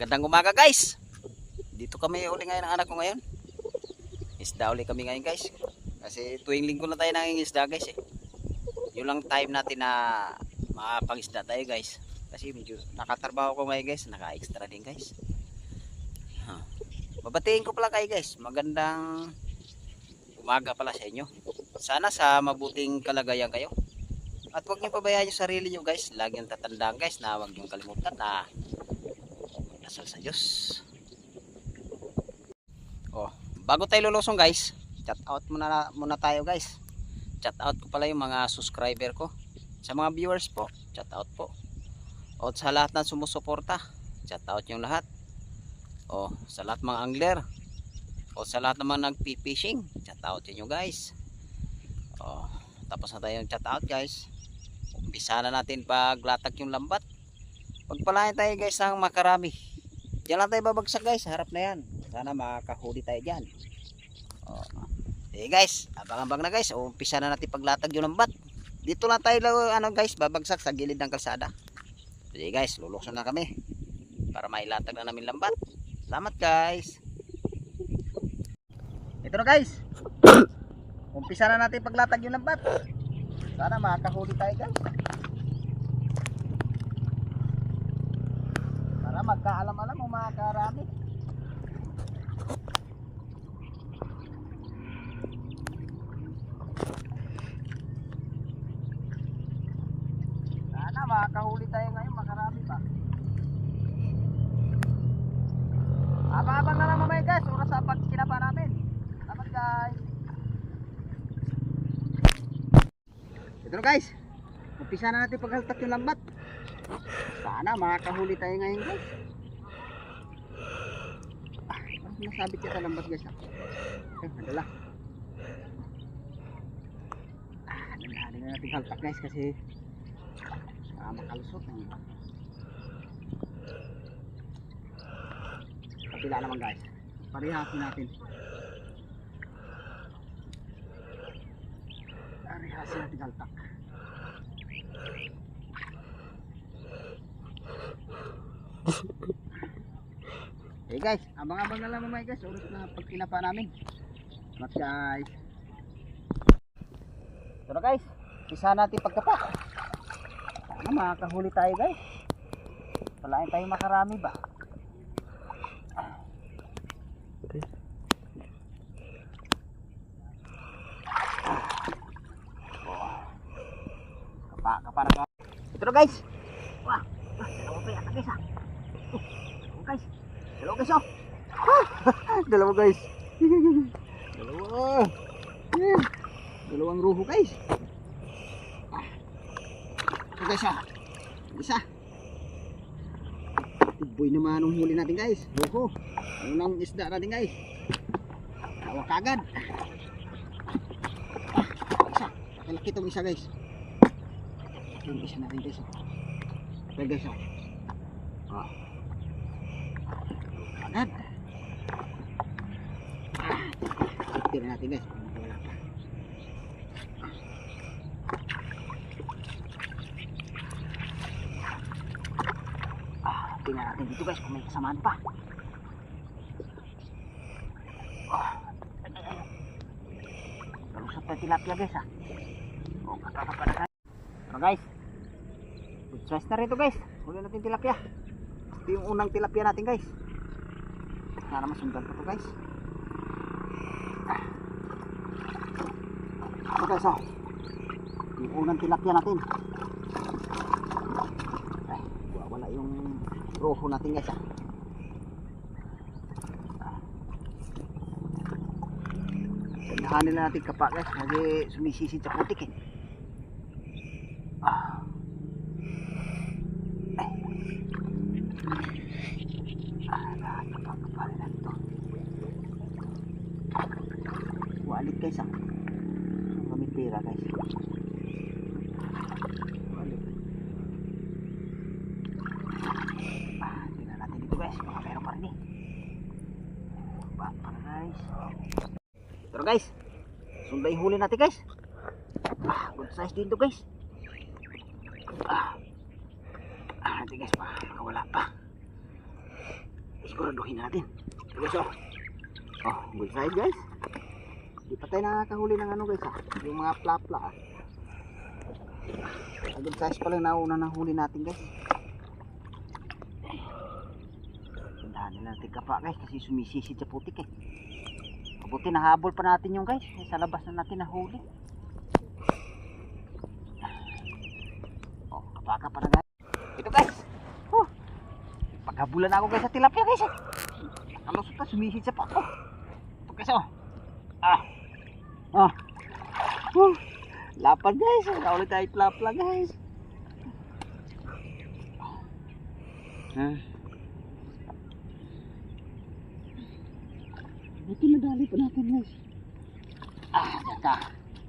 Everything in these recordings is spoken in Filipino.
Magandang umaga guys. Dito kami uli ngayon ng anak ko ngayon. Isda uli kami ngayon guys. Kasi tuwing linggo na tayo nangingisda guys eh. Yun lang time natin na makapangisda tayo guys. Kasi medyo nakatrabaho ko ngayon guys. Naka-extra din guys. Babatiin ko pala kayo guys. Magandang umaga pala sa inyo. Sana sa mabuting kalagayan kayo. At huwag niyo pabayaan yung sarili niyo guys. Lagi yung tatandaan guys na huwag niyo kalimutan na dasal sa Diyos. Oh, bago tayo lulusong guys, chat out muna tayo guys. Chat out ko pala yung mga subscriber ko. Sa mga viewers po, chat out po. O sa lahat ng sumusuporta, chat out yung lahat. O sa lahat mga angler. O sa lahat naman nagpi-fishing, chat out yun guys. O tapos na tayong chat out guys. Umpisa na natin paglatag yung lambat. Pagpalain tayo guys ng makarami. Diyan lang tayo babagsak guys, harap na yan. Sana makakahuli tayo dyan. Okay guys, abang-abang na guys. Umpisa na natin paglatag yung lambat. Dito lang tayo guys, babagsak sa gilid ng kalsada. Okay guys, lulukso na kami para mailatag na namin lambat. Salamat guys. Ito na guys. Umpisa na natin paglatag yung lambat. Sana makakahuli tayo guys. Para magkaalam-alam o makakarami. Sana makakahuli tayo ngayon, makarami pa. Abang-abang na lang mamaya guys, oras sa pagkinapa namin. Salamat guys. Ito na guys, umpisa na natin paghaltak yung lambat. Sana makakahuli tayo ngayon guys. Nasabit siya sa lambat guys. Madala. Dali na natin haltak guys kasi makalusot. Kapila naman guys. Parihasin natin. Parihasin natin haltak. Hey guys, abang-abang na lang mamaya guys, oras na pagkinapa namin. Salamat guys. Ito na guys, isa natin pagkapa. Sana makakahuli tayo guys. Palain tayo makarami ba? Okay. Kapa na guys. Ito na guys. Wah, dalawa pa yata guys ha. Guys, dalawa guys oh. Dalawa guys. Dalawa. Dalawang ruho guys. Ito guys oh. Isa. Tiboy naman ang huli natin guys. Ruho. Unang isda natin guys. Tawa kagad. Isa. Malaki itong isa guys. Yung isa natin guys oh. Okay guys oh. Agad. Tira natin guys. Wala pa. Tingnan natin dito guys kung may kasamaan pa. Kalusap tayo tilapia guys ha. Kakakapa na tayo. Ano guys. Good size na rito guys. Huli natin tilapia. Ito yung unang tilapia natin guys. Sana masundan ko to guys. Ito guys oh. Yung unang tilapia natin. Ay, wala yung roho natin guys ah. Sandahanin na natin kapa guys. Kasi sumisisid sa putik eh. Walit guys ah. Kami pera guys. Walit. Tingnan natin dito guys. Baka meron pa rin eh. Baka guys. Pero guys, sunday huli natin guys. Good size din to guys. Ito guys pa. Wala pa. Siguraduhin natin. Guys, oh. Oh, good side guys. Di pa tayo nakakahuli ng ano guys, yung mga plapla. Good size pa lang nauna na huli natin guys. Tindahan nila natin kapa guys kasi sumisisid sa putik eh. Mabuti nahabol pa natin yung guys. Sa labas na natin nahuli. Oh, kapaka pa na guys. Ito guys. Oh, paghabulan ako guys sa tilapia guys eh. Nakalusot pa, sumisid sa pako. Ito guys oh. Lapad guys. Naulit tayo plapla guys. Buti nadali pa natin guys. Diyan ka.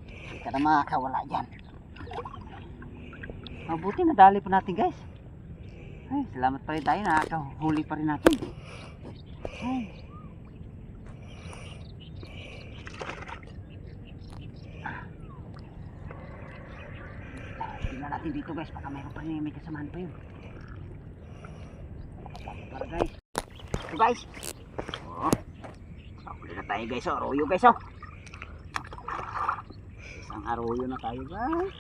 Hindi ka na makakawala dyan. Mabuti nadali pa natin guys. Ay, salamat pa rin tayo. Nakakahuli pa rin natin. Ay. Tingnan natin dito guys. Baka mayroon pa rin may kasamahan pa yun. Para guys. Ito guys. Oh. Huli na tayo guys. Arroyo guys. Isang arroyo na tayo guys.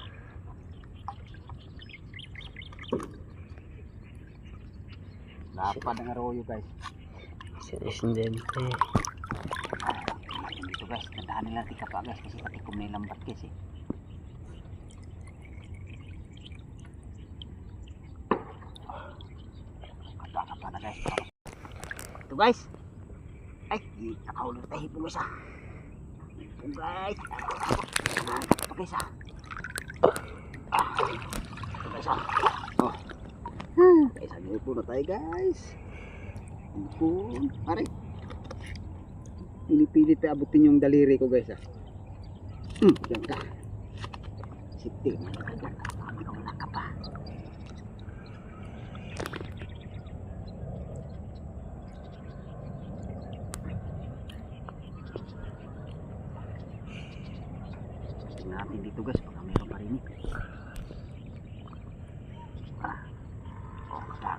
Lapad ang arroyo guys. Siyempre. Dito guys, tandaan nila tika pa guys kasi pati kung may lambat guys eh. Kapa na guys. Ito guys. Ay, nakahulog tayo hipong guys Hipong guys. Ito guys Ito guys Oh. Guys, hipong na tayo guys. Hipong. Pare. Pinipilit na abutin yung daliri ko guys Diyan ka. Siti. Wala ka pa. Tingnan natin dito guys. Baka mayroon pa rin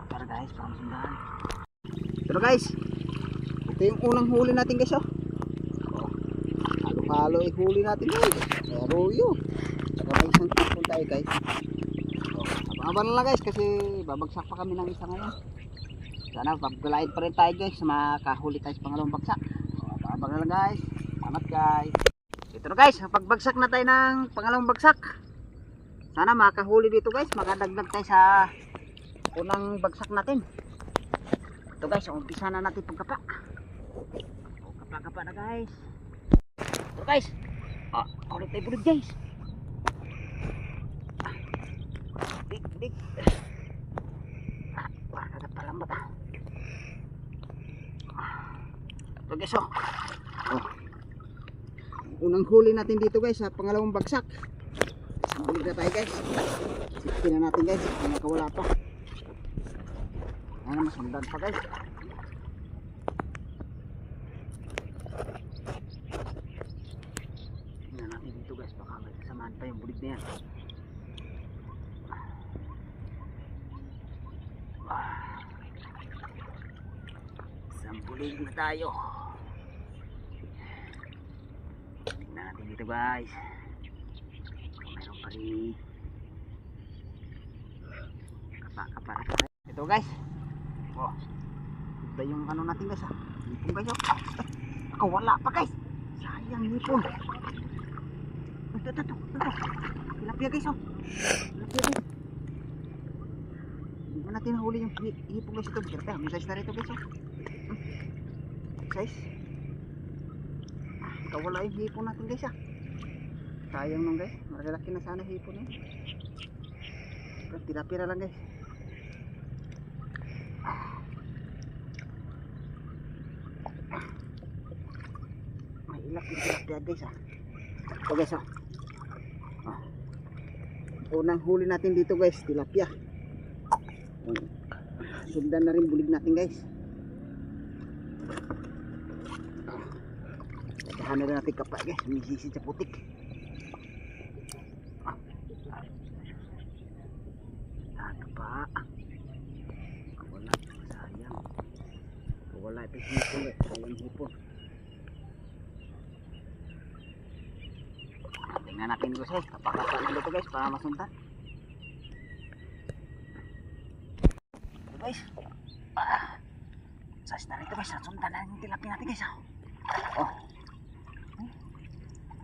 para guys. Para masundahan. Pero guys. Ito yung unang huli natin guys halo-halo ihuli natin guys. Arroyo. Saka may isang tipon tayo guys. Abang-abang na lang guys kasi babagsak pa kami ng isa ngayon. Sana paggalain pa rin tayo guys. Makahuli tayo sa pangalawang bagsak. Abang-abang na lang guys. Salamat guys. Ito na guys. Pagbagsak na tayo ng pangalawang bagsak. Sana makahuli dito guys. Makadagdag tayo sa unang bagsak natin. Ito guys. Umpisa na natin pagkapa. Kapa na guys. Ito guys. Ulit tayo bulog guys. Dik. Wala na palambat Ito guys unang huli natin dito guys sa pangalawang bagsak. Isang bulog na tayo guys. Sipitin na natin guys. Nakawala pa. Ano masundan pa guys. Samahan pa yung bulig na yan. Isang bulig na tayo. Tingnan natin dito guys. Mayroon pa rin. Kapa. Ito guys. Ito yung ano natin guys Hipon guys Nakawala pa guys. Sayang hipon. Ito. Tilapia guys Tilapia guys. Hindi mo natin nahuli yung hipong guys ito. Tilapia. May size na rito guys Size. Kawala yung hipong natin guys Sayang nung guys. Malalaki na sana hipon Tilapia na lang guys. May ilak yung tilapia guys Ito guys unang huli natin dito guys, tilapia. Sundan na rin bulig natin guys. Tahan na rin natin kapa guys, misisid sa putik. Kapa. Wala, sayang. Wala ito hipon guys. Walang hipon. Tingnan natin guys. Kapakapa na dito guys para masundan. Ito guys. Size na rito guys. Sundan na yung tilapia natin guys. Oh.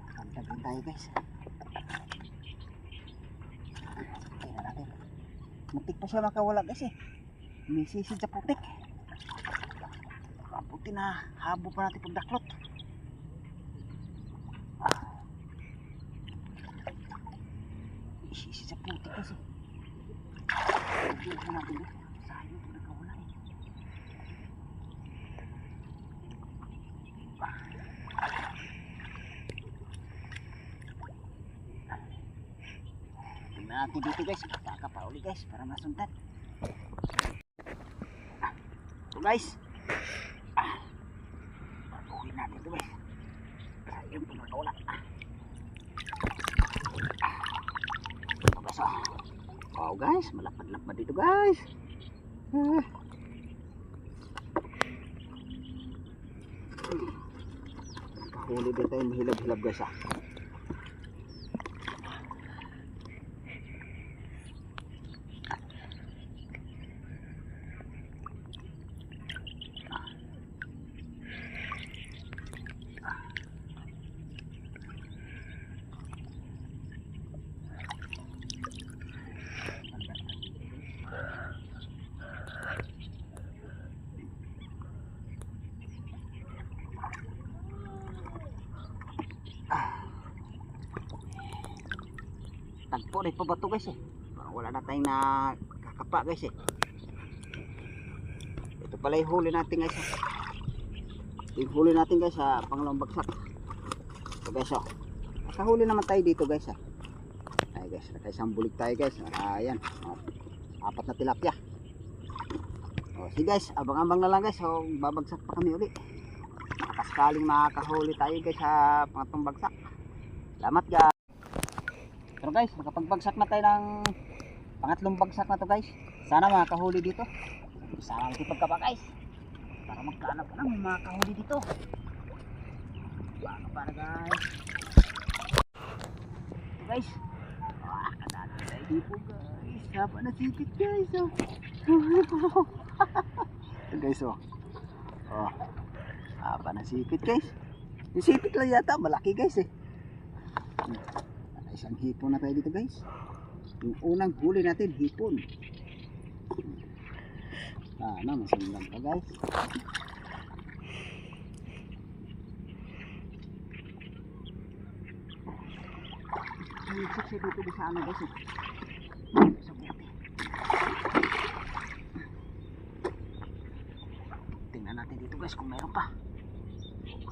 Sundan din tayo guys. Tingnan natin. Muntik pa siya makawala guys eh. May sisid sa putik. Buti na habo pa natin pagdaklot. May sisid sa putik kasi. Tingnan natin guys. Sayang ito nakawala eh. Tingnan natin dito guys. Kakapauli guys para masundan. Ito guys. Uwi natin ito guys. Sayang ito nakawala. Ito guys oh. Wow guys. Malapad-lapad dito guys. Nakahuli din tayo mahilab-hilab guys ah. Tagpo rin pa ba ito guys eh. Wala na tayong nakakapa guys eh. Ito pala yung huli natin guys eh. Yung huli natin guys sa pangalawang bagsak. Ito guys oh. Nakahuli naman tayo dito guys ah. Ay guys, nakaisang bulig tayo guys. Ayan. Apat na tilapia. O sige guys, abang-abang na lang guys. So babagsak pa kami uli. Nakasakaling makahuli tayo guys sa pangatong bagsak. Salamat guys. Pero guys, nakapagbagsak na tayo ng pangatlong bagsak na to guys. Sana makahuli dito. Sana makipagkapa guys. Para magkaanap na may makahuli dito. Para guys. Ito guys. Kadali tayo dito guys. Haba na sipit guys. Oh. Ito guys oh. Oh. Haba na sipit guys. Yung sipit lang yata. Malaki guys eh. Isang hipon na tayo dito guys. Yung unang huli natin hipon. Masundan pa guys. Iisip siya dito sa ano guys. Sa buti. Tingnan natin dito guys kung meron pa.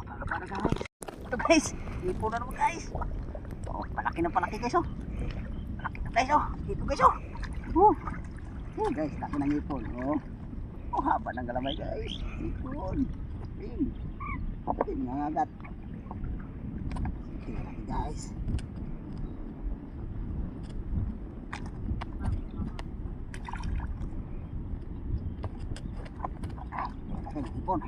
Para guys. Ito guys. Hipon na naman guys. Oh, palaki na palaki guys oh. Palaki na guys oh. Dito guys oh. Guys, laki ng ipon oh. Oh, haba ng galamay guys. Ipon. Nangagat. Tingnan natin guys. Laki ng ipon.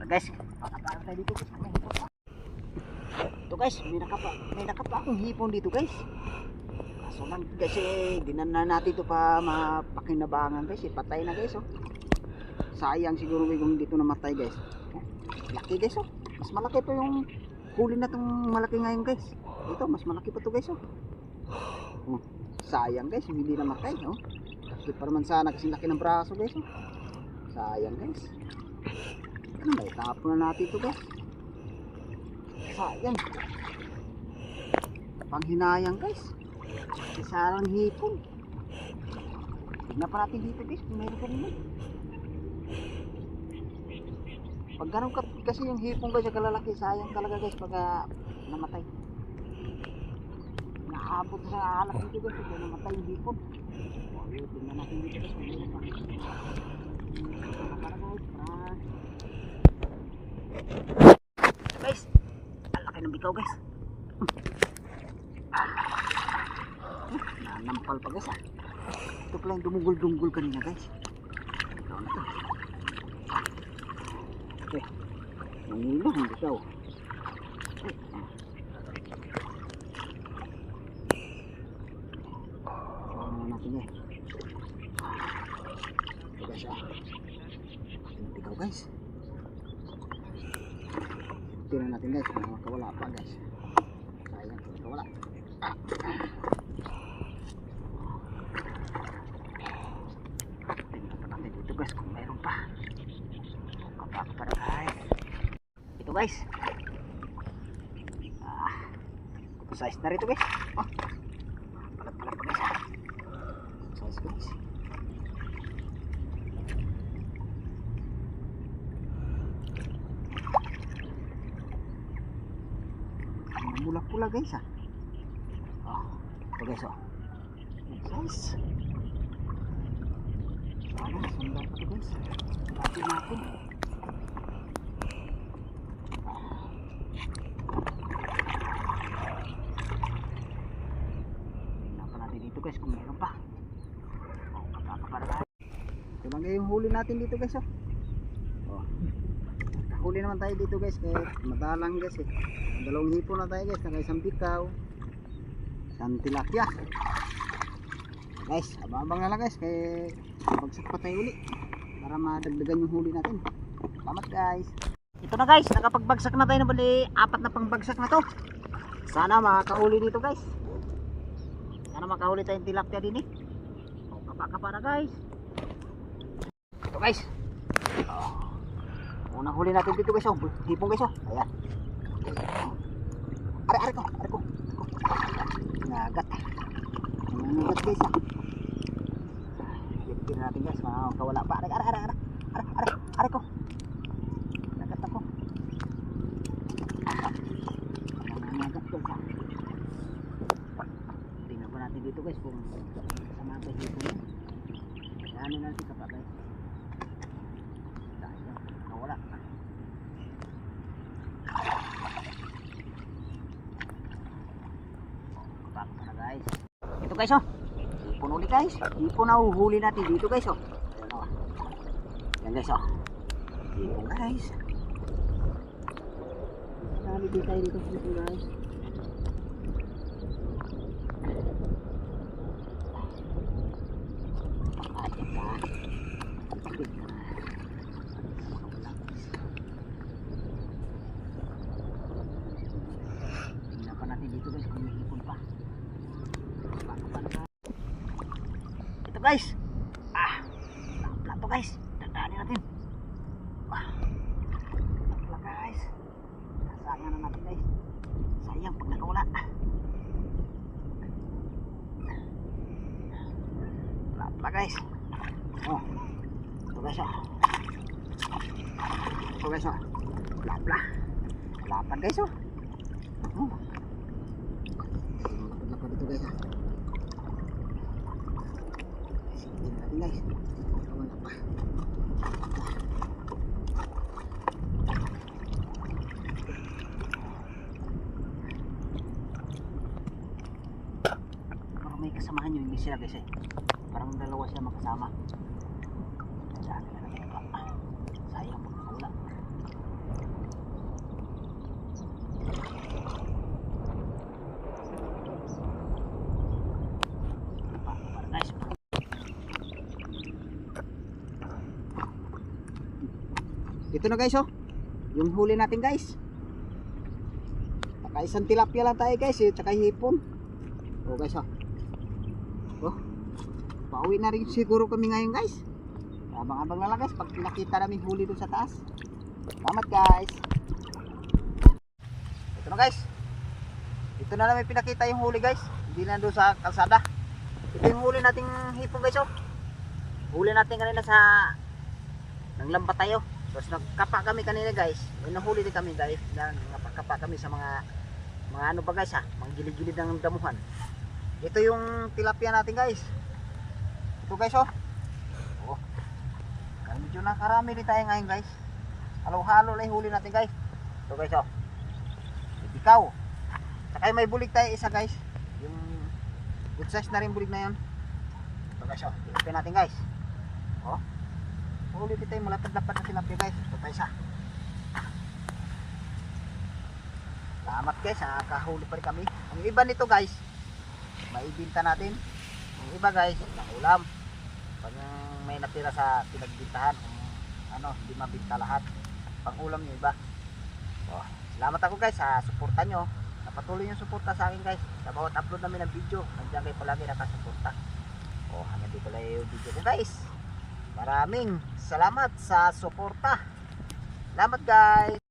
Guys, parang tayo dito guys. Ito guys, may nakapa akong hipon dito guys. Kaso lang kasi dinan na natin ito pa mapakinabangan guys. Patay na guys oh. Sayang siguro kung dito namatay guys. Laki guys oh. Mas malaki pa yung huli na itong malaki ngayon guys. Ito mas malaki pa to guys oh. Sayang guys, hindi namatay oh. Kasi pa naman sana kasi laki ng braso guys oh. Sayang guys. Ano ba, itapon na natin ito guys. Sayang. Panghinayang guys. Isarang hipon. Tignan pa natin dito guys kung meron ka naman. Pag ganun kasi yung hipon guys sa kalalaki, sayang talaga guys pag namatay. Nahabot sa alak dito guys pag namatay yung hipon. Tignan natin dito guys kung meron pa. Para guys, guys, ang laki ng bikaw guys. Nanampal pa guys ah. Ito pala yung dumugol-dunggol kanina guys. Okay. Nangilang ang bitaw. Natin eh. Ito guys ah. Bitaw guys. Tingnan natin guys kung makawala pa guys. Sayang kung makawala. Tingnan pa natin dito guys kung mayroon pa. Kapak para guys. Ito guys. Size na rito guys. Palat-palat pa guys. Size guys. Pula-pula guys ah. Ito guys oh. Size. Ano, sandal pa ito guys. Natin natin. Dito guys kung meron pa. Ito lang yung huli natin dito guys oh. Huli naman tayo dito guys kaya madalang guys eh. Dalawang hipo na tayo guys, naka isang bikaw, isang tilapia. Guys, abang-abang na lang guys kaya bagsak pa tayo uli para madagdagan yung huli natin. Salamat guys. Ito na guys, nakapagbagsak na tayo na bali 4 na pangbagsak na to. Sana makakahuli dito guys. Sana makahuli tayong tilapia din eh. O, kapa-kapa na guys. Ito guys. Unang huli natin dito guys. Hipong guys. Ayan. Are ko. Nagat. Nagat guys. Hipin natin guys. Makawala pa. Are ko. Nagat ako. Nagat guys. Natin dito guys kung sama pa dito niya. Ano natin kapatay. Dahil nawala. Kapag na guys. Ito guys oh. Ipon ulit guys. Ipon na uhuli natin dito guys oh. Ayan oh. Yan guys oh. Ipon guys. Dami din tayo dito guys. Dito guys kung may hipon pa. Ito guys. Plato guys. Dadaanin natin. Plato guys. Sayang na natin guys. Sayang pag nakawala. Plato guys. Oh. Ito guys oh. Ito guys oh. Plapla. Lapan guys oh. Oh. Dito guys ha. Sige natin guys. Wala pa. Parang may kasamahan nyo hindi sila guys eh. Parang dalawa sila magkasama. Saan nila natin pa. Sayang pag nakawala. Ito na guys oh. Yung huli natin guys. Saka isang tilapia lang tayo guys eh. Tsaka hipon. Oh guys oh. Oh. Pauwi na rin siguro kami ngayon guys. Abang-abang na lang guys pag nakita namin huli doon sa taas. Salamat guys. Ito na guys. Ito na namin pinakita yung huli guys. Hindi na doon sa kalsada. Ito yung huli nating hipon guys oh. Huli natin kanina sa nanglambat tayo. Tapos nagkapa kami kanina guys. May nahuli din kami guys. Nagkapa kami sa mga ano ba guys ha. Mga gilid-gilid ng damuhan. Ito yung tilapia natin guys. Ito guys oh. Oh. Kaya medyo nakarami din tayo ngayon guys. Halo-halo lang yung huli natin guys. Ito guys oh. Ikaw. Saka may bulig tayo isa guys. Yung good size na rin bulig na yun. Ito guys oh. Tilapia natin guys. Oh. Mahuli dito yung malapad-lapad na tilapia guys. Ito tayo siya. Salamat guys, nakahuli pa rin kami. Ang iba nito guys, maibinta natin. Ang iba guys, ng ulam. Pag may natira sa pinagbintahan, kung hindi mabinta lahat. Pang ulam yung iba. So, salamat ako guys sa suporta nyo. Napatuloy yung suporta sa akin guys. Sa bawat upload namin ng video, nandiyan kayo palagi nakasuporta. Hanggang dito lang yung video ko guys. Maraming salamat sa suporta. Salamat guys.